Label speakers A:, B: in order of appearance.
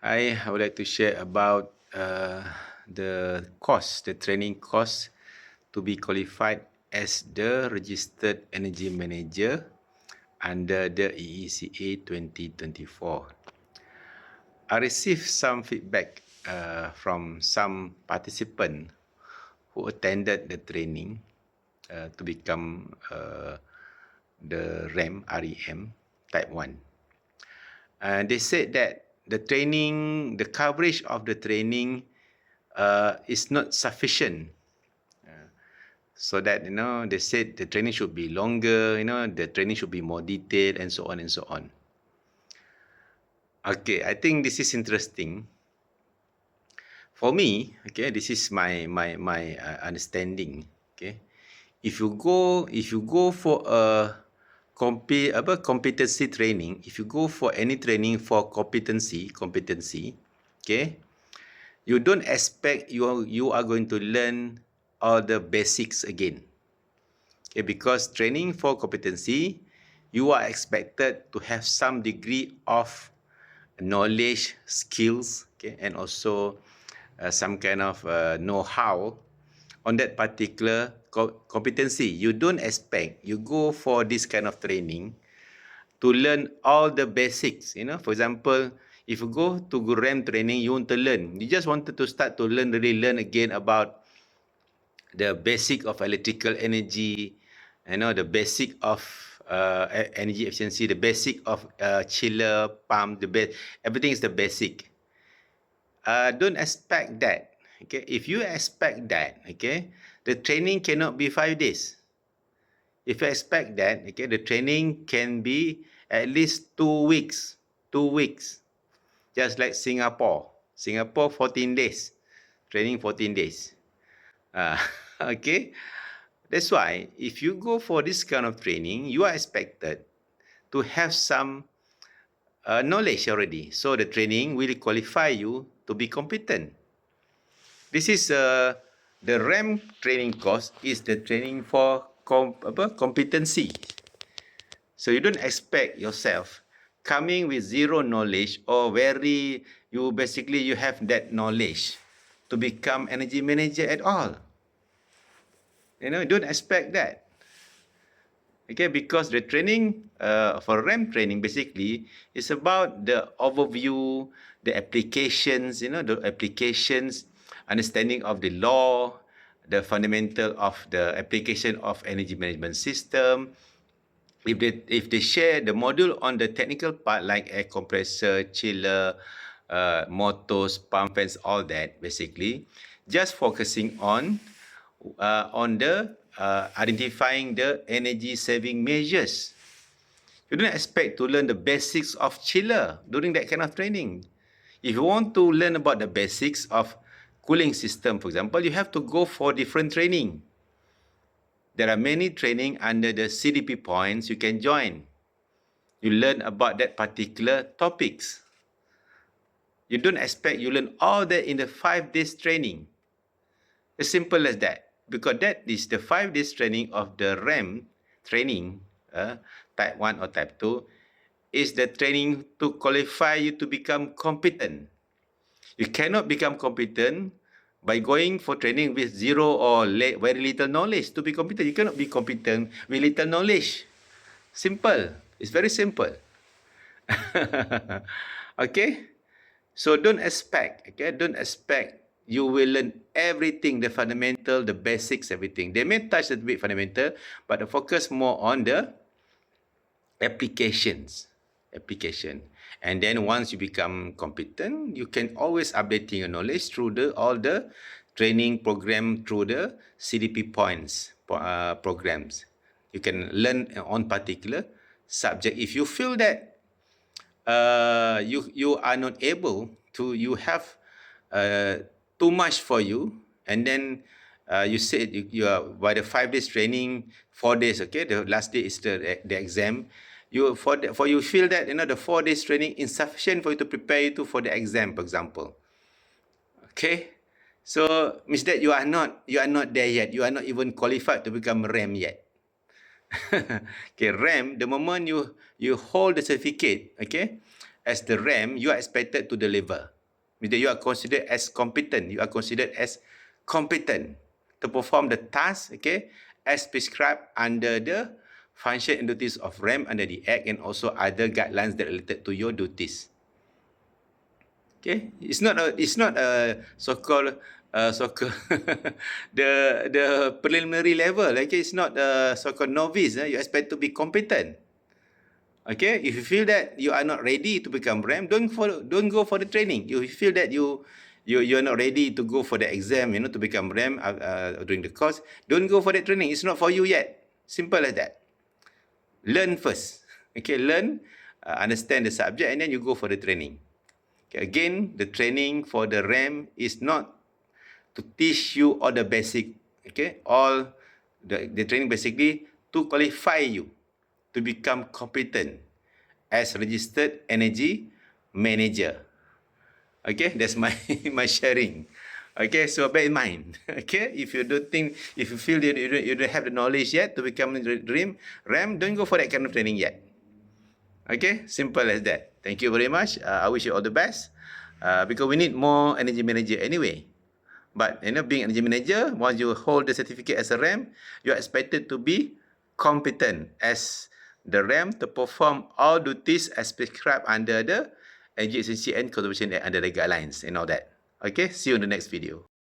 A: I would like to share about the course, the training course to be qualified as the Registered Energy Manager under the EECA 2024. I received some feedback from some participants who attended the training to become the REM Type 1. They said that the training, the coverage of the training is not sufficient. So that, they said the training should be longer, the training should be more detailed and so on and so on. Okay, I think this is interesting. For me, okay, this is my understanding. Okay, if you go for a competency training, if you go for any training for competency, okay, you don't expect you are going to learn all the basics again. Okay, because training for competency, you are expected to have some degree of knowledge, skills, okay, and also some kind of know-how on that particular competency. You don't expect you go for this kind of training to learn all the basics. For example, if you go to REM training, you want to learn. You just wanted to start to learn again about the basic of electrical energy, the basic of energy efficiency, the basic of chiller, pump, everything is the basic. Don't expect that. Okay, if you expect that, okay, the training cannot be 5 days. If you expect that, okay, the training can be at least 2 weeks. 2 weeks. Just like Singapore. Singapore 14 days. Training 14 days. Okay. That's why if you go for this kind of training, you are expected to have some knowledge already. So the training will qualify you to be competent. This is the REM training course is the training for competency. So you don't expect yourself coming with zero knowledge or you have that knowledge to become energy manager at all. Don't expect that. Okay, because the training for REM training basically is about the overview, the applications, understanding of the law, the fundamental of the application of energy management system. If they share the module on the technical part like air compressor, chiller, motors, pump fans, all that basically, just focusing on the identifying the energy saving measures. You don't expect to learn the basics of chiller during that kind of training. If you want to learn about the basics of cooling system, for example, you have to go for different training. There are many training under the CDP points you can join. You learn about that particular topics. You don't expect you learn all that in the 5 days training. As simple as that. Because that is the 5 days training of the REM training, type 1 or type 2, is the training to qualify you to become competent. You cannot become competent by going for training with zero or very little knowledge. To be competent, you cannot be competent with little knowledge. Simple. It's very simple. Okay? So don't expect you will learn everything, the fundamental, the basics, everything. They may touch a bit fundamental, but the focus more on the application. And then once you become competent, you can always updating your knowledge through all the training program, through the CDP points programs. You can learn on particular subject. If you feel that you are not able to, you have too much for you, and then you said you are by the 5 days training, 4 days, okay, the last day is the exam. You feel that the 4 days training insufficient for you to prepare you for the exam, for example. Okay, so means that you are not there yet. You are not even qualified to become REM yet. Okay, REM, the moment you hold the certificate, okay, as the REM, you are expected to deliver. Means that you are considered as competent. You are considered as competent to perform the task, okay, as prescribed under the function and duties of RAM under the Act and also other guidelines that related to your duties. Okay, it's not a so-called the preliminary level. Okay, it's not a so-called novice. You expect to be competent. Okay, if you feel that you are not ready to become RAM, don't go for the training. If you feel that you're not ready to go for the exam, to become RAM during the course, don't go for the training. It's not for you yet. Simple as that. Learn first. Okay, learn, understand the subject, and then you go for the training. Okay, again, the training for the RAM is not to teach you all the basic. Okay, all the training basically to qualify you to become competent as registered energy manager. Okay, that's my my sharing. Okay, so bear in mind. Okay, if you feel that you don't have the knowledge yet to become RAM, don't go for that kind of training yet. Okay, simple as that. Thank you very much. I wish you all the best. Because we need more energy manager anyway. But being energy manager, once you hold the certificate as a RAM, you are expected to be competent as the RAM to perform all duties as prescribed under the Energy Efficiency and Conservation Act under the guidelines and all that. Okay, see you in the next video.